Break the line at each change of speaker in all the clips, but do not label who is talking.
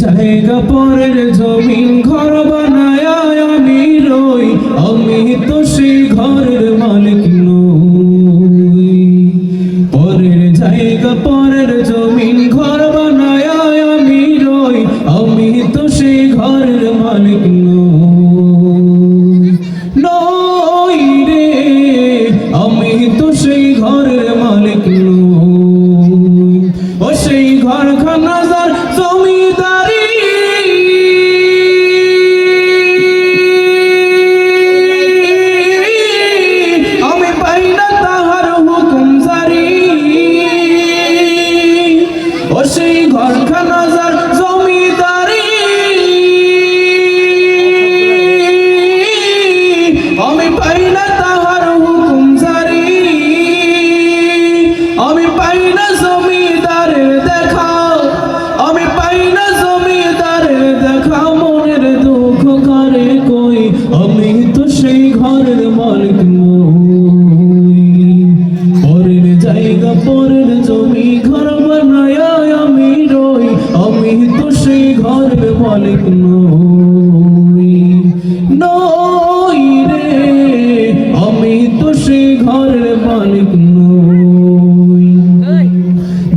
জায়গা পরের জমিন ঘর বানায় আমি রই, আমি তো সেই ঘরের মালিক নই। পরের জায়গা পরের জমিন ঘর বানায় আমি রই, আমি তো সেই ঘরের মালিক নই রে, আমি তো সেই ঘরের মালিক নই। ও সেই ঘরখানা যার জমিদারি, আমি পাই না তাহার হুকুম জারি। ও সেই ঘরখানা যার জমিদারি, আমি পাই না তাহার হুকুম জারি। আমি পাই না জমিদারের দেখা, আমি পাই না জমিদারের দেখা, মনের দুঃখ করে কই, আমি তো সেই ঘরের মালিক নই। পরের জায়গা পরের জমি ঘর বানায় আমি রই, আমি তো সেই ঘরের মালিক নই। নই রে, আমি তো সেই ঘরের মালিক নই।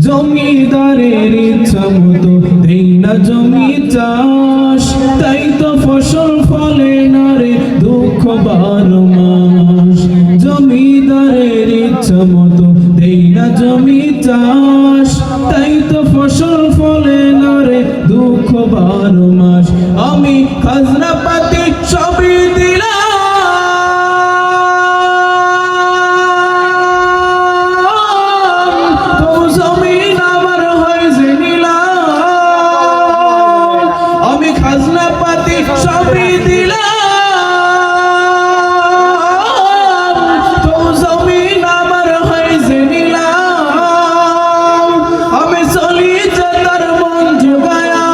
জমিদারের ইচ্ছা মতো দেই না জমি চাষ, তাই তো ফসল ফলে না রে দুঃখ 12 মাস। জমিদারের ইচ্ছা মতো দেই না জমি চাষ, তাই তো ফসল ফলে না রে দুঃখ 12 মাস। আমি খাজনা পাতি সবই দিলাম, খাজনা পাতি সবই দিলাম, তো জমিন আমার হয় যে নিলাম। আমি চলি যে তার মন জুগায়া,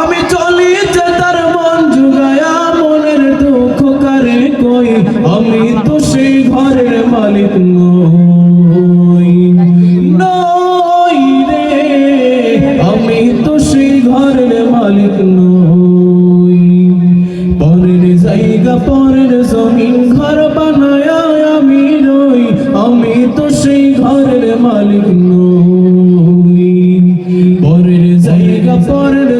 আমি চলি যে তার মন জুগায়া, মনের দুঃখ করে কই, আমি তো সেই ঘরের মালিক নই। নই রে, আমি তো সেই ঘরের মালিক নই। পরের জায়গা পরের জমিন ঘর বানায় আমি রই, আমি তো সেই ঘরের মালিক নই। পরের জায়গা পরের